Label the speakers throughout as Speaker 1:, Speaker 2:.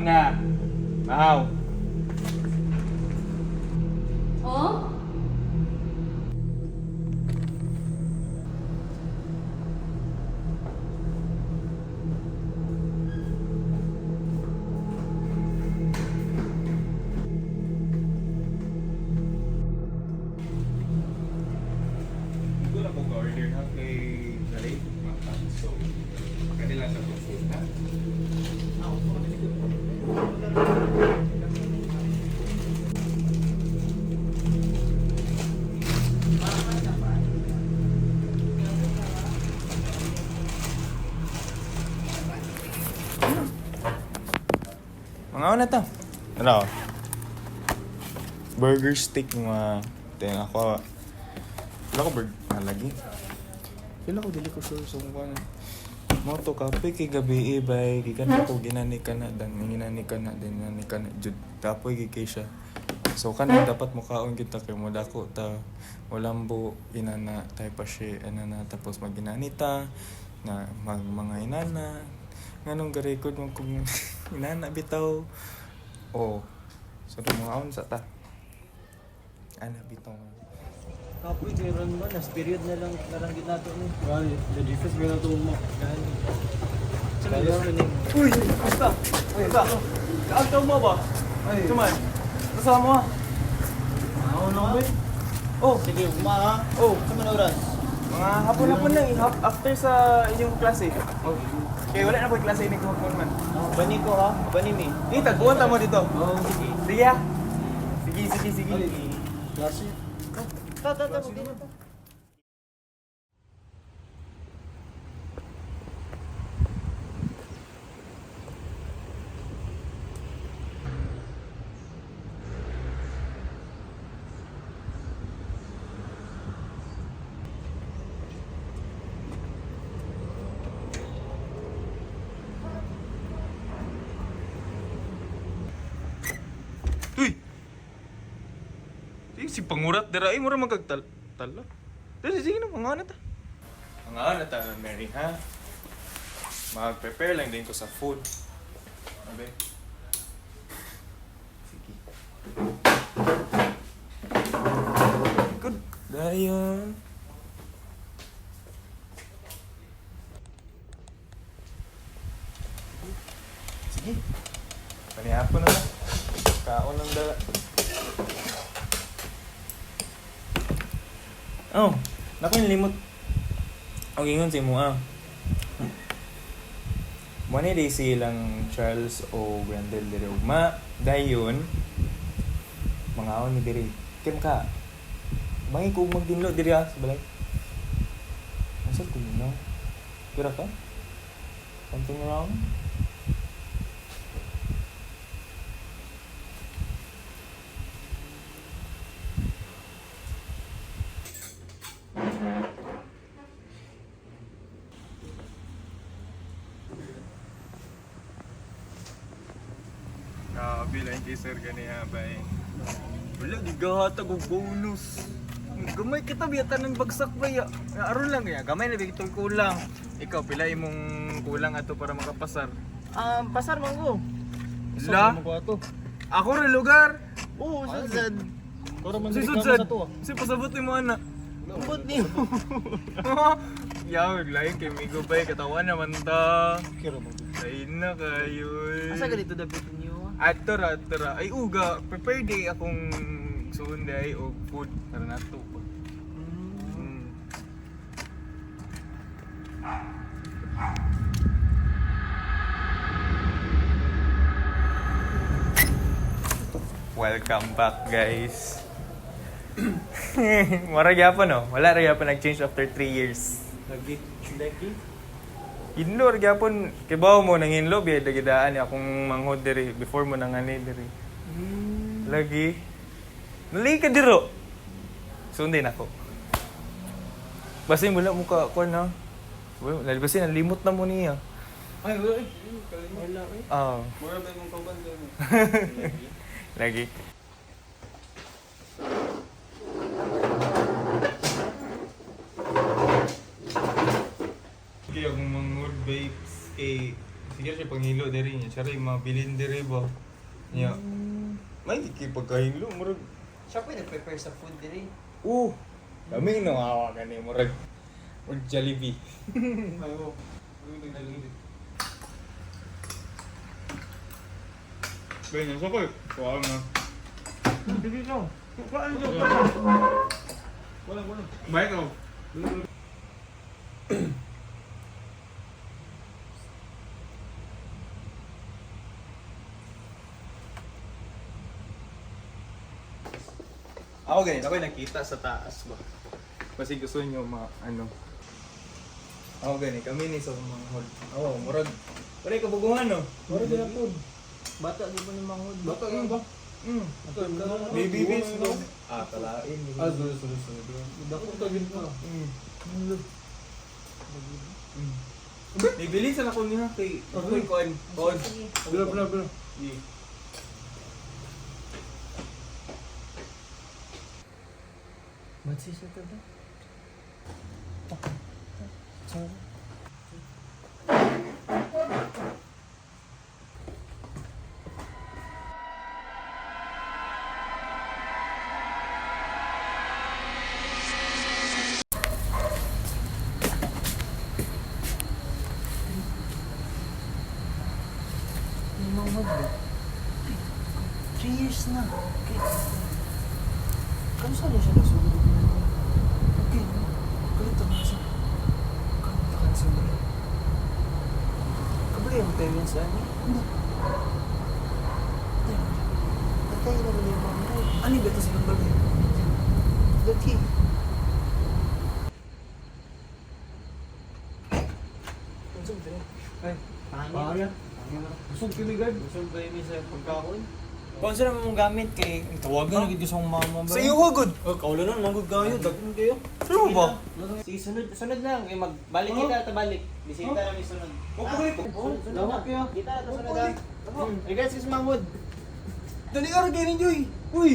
Speaker 1: na. Wow.
Speaker 2: Oh?
Speaker 1: Hindi ko na mag-order ha kay Zalay. So, kanila sa food ha. Mga una to. Ano? Burger steak mga ten ako. Wala ko burger lagi. Wala ko dili ko sure so kung moto kape kay gabi bay gikan ko ginani ka na dan ginani ka na din ginani ka na jud tapoy gikay siya. So kana dapat mukaon kita kay mo dako ta walambo inana tay pa siya anana tapos maginani ta na mga inana nganong garekod mo kung inana bitaw oh so mga on sa ta ana bitaw
Speaker 3: Kapoy, kailan ba? Nas period na lang narangit nato ni.
Speaker 4: Gani, the first ba na ito mo?
Speaker 3: Gani. Saan yung gusto ni?
Speaker 4: Uy! Basta! Basta! Kaagtaw mo ba? Ay! Tuman! Kasama mo ha?
Speaker 3: Ako na ba?
Speaker 4: Oh!
Speaker 3: Sige, uma ha.
Speaker 4: Oh!
Speaker 3: Sa mga oras?
Speaker 4: Mga hapon-hapon lang eh. After sa inyong klase. Oh. Kaya wala na po yung klase ni Kumakon man.
Speaker 3: Bani ko ha. Bani mi.
Speaker 4: Eh, tagbuhan ta mo dito.
Speaker 3: Oo, sige.
Speaker 4: Sige ha? Sige.
Speaker 3: Klase. Ta.
Speaker 1: Uy! Si pangurat dira ay mura magagtal tala. Sige na mga ana ta. Mga ana ta Mary ha. Mag-prepare lang din ko sa food. Okay. Sige. Good. Dayon. Sige. Panihapon na na. Kaon ng dala. Oh, naku yung limot. Ang ingon si mo Mo ni silang Charles o Grandel dire ugma dayon mga on ni dire. Kim ka. Bangi ko magdinlo dire sa balay. Asa ko no? Kira ka? Something wrong? Bilang kay sir ganiya bay. Wala gigahatag og bonus. Gamay kita biyatan ng bagsak ba ya. Aron lang ya, gamay na bigtol kulang. Ikaw pila imong kulang ato para makapasar.
Speaker 3: Pasar man ko.
Speaker 1: La?
Speaker 3: Mo ko ato.
Speaker 1: Ako ra lugar.
Speaker 3: Oo, sudsad.
Speaker 4: Para man
Speaker 1: Si
Speaker 4: sa
Speaker 1: Sudsad.
Speaker 4: to.
Speaker 1: Si pasabot ni mo ana.
Speaker 3: Umbot ni mo.
Speaker 1: Yaw, lain kay migo bay katawan naman ta.
Speaker 4: Kira mo.
Speaker 1: Lain na kayo.
Speaker 3: Asa ganito dapat niyo?
Speaker 1: Atara. Ay uga, prepare day akong sunday o food para nato. Welcome back, guys. Mara gyapon no? Wala ra gyapon nag-change after 3 years.
Speaker 3: Lagi.
Speaker 1: Inlo ra gyapon kay bawo mo nang inlo biya dagidaan akong manghod diri before mo nangani diri. Lagi. Nali ka diro. Sundin ako. Basta mo lang muka ko na. Well, lalibasi nalimot na mo niya.
Speaker 4: Ay, wala eh.
Speaker 3: Wala eh.
Speaker 1: Ah.
Speaker 4: Mura ba yung kauban doon?
Speaker 1: Lagi. Kaya kung manghod babes kay sige siya panghilo diri niya. Siya rin mga bilin diri ba. Niya. May kipagkahilo murag.
Speaker 3: Siya po yung nag-prepare sa food diri.
Speaker 1: Kami nawawa ka ni murag. Murag Jollibee.
Speaker 4: Ayo.
Speaker 1: Ganyan sa ko. Wow na.
Speaker 4: Sige lang. Kuhaan nyo. Walang.
Speaker 1: Baik ako. Ako ganyan, ako yung nakita sa taas ba. Kasi gusto nyo ano. Ako ganyan, kami ni sa mga hall. Oo, murag. Wala yung kabugungan no?
Speaker 3: Mura din ako. Bata di ba ni Manghod?
Speaker 4: Bata lang ba?
Speaker 1: Baby face no? Talain.
Speaker 4: Sunod.
Speaker 3: Dako tagin pa.
Speaker 1: Bibilisan ako niya kay Kuan.
Speaker 4: Bila.
Speaker 3: Matsis na ba? Sorry. Manghod ba? 3 years na. Okay. Kamusta niya siya nasunod? Okay. Kalito na siya. Kalito na. Kabuli ang parents na niya? Hindi. Patay na rin yung mga rin. Ano ba ito silang bagay? Dati. Ano ba ito? Ay, pangit.
Speaker 4: Busog kiligad.
Speaker 3: Busog ba yung sa pagkaon?
Speaker 4: Kung saan mong gamit kay tawagan na gusto mong mama ba?
Speaker 1: Sa iyo hugod.
Speaker 4: Oh, kaulan na manggod kayo, daghan kayo.
Speaker 1: Ano ba?
Speaker 3: Sige, sunod lang. Eh, magbalik kita, tabalik. Bisita namin sunod. Lawak kayo. Kita na sunod ah. Regards kay Manghod.
Speaker 4: Dali ka rin kayo Joy. Uy!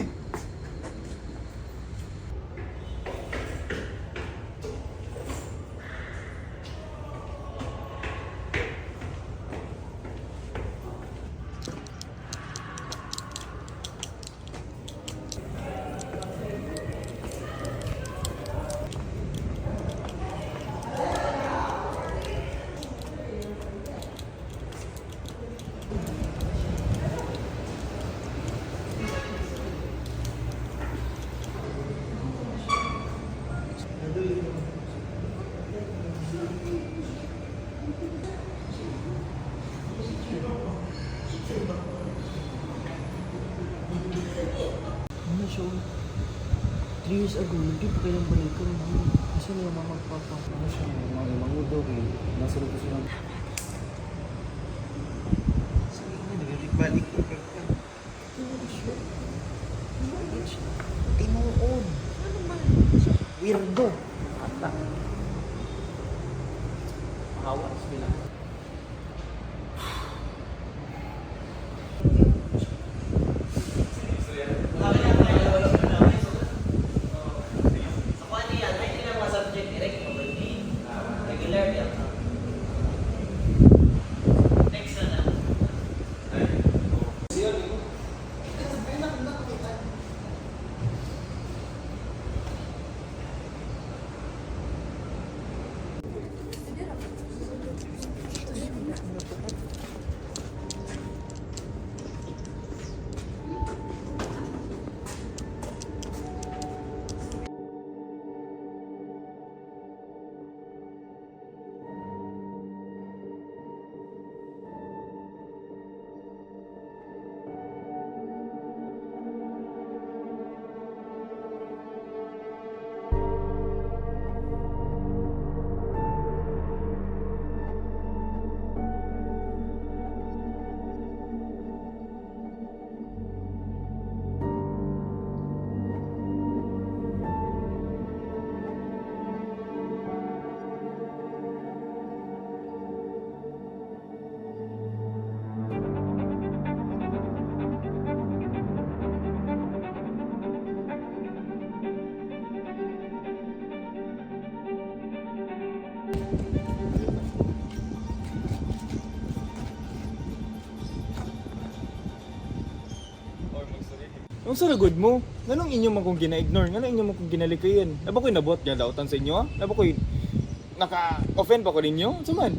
Speaker 3: Ano siya? 3 years ago, hindi pa kailang balikan. Kasi na yung mga magpapa. Ano siya? Mga Manghod eh. Nasunod ko silang.
Speaker 4: Sige na, nagalik-balik ko ka.
Speaker 3: Tinuod. Ano ba? Weirdo. Ata. Hawa sila.
Speaker 1: Ang saragod mo. Ganong inyo man kong gina-ignore, ganong inyo man kong ginalikayan. Naba ko'y nabot niya dautan sa inyo ha? Naba ko'y naka-offend pa ko ninyo? Suman?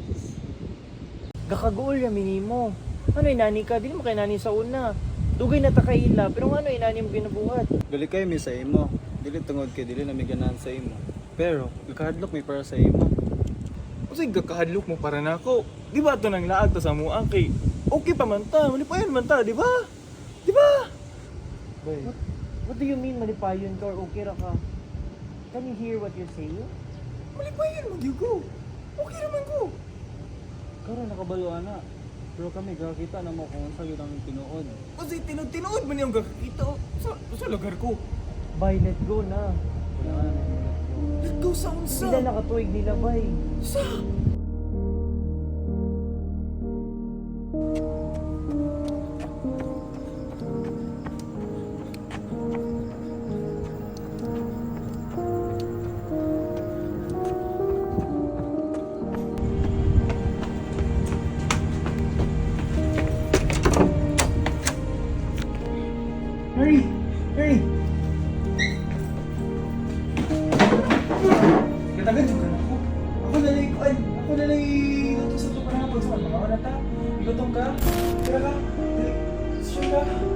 Speaker 3: Gakagool yamin mo. Ano inani ka? Dili mo kay nani sa una. Dugay na takaila, pero ano inani mo ginabuhat?
Speaker 5: Gali kayo mi sa imo. Dili tungod kay dili na mi ganahan sa imo. Pero gakahadlok mi para sa imo.
Speaker 1: Kasi gakahadlok mo para na ako. Di ba ito nang laag ta sa mua kay okay pa man ta, malipayan man ta, di ba? Di ba?
Speaker 3: Boy, what do you mean malipayon ka or okay ra ka? Can you hear what you're saying?
Speaker 1: Malipayan man ko. Okay naman ko.
Speaker 5: Karon nakabalo ana. Pero kami gakita na mo kung unsa gyud ang tinuod.
Speaker 1: Kasi tinuod man yung gakakita sa lugar ko.
Speaker 3: Bye, let go na.
Speaker 5: Wala na mo.
Speaker 1: Let go sa unsa.
Speaker 3: Sila nakatuig nila, bye.
Speaker 1: Sa?
Speaker 4: Hurry! Hurry! Katagan yung ka na ako. Ako na lang ikuan. Ako na lang luto sa ito pa na hapon. Saan? Mga wala ta? Igutong ka? Tira ka? Dili. Sure ka?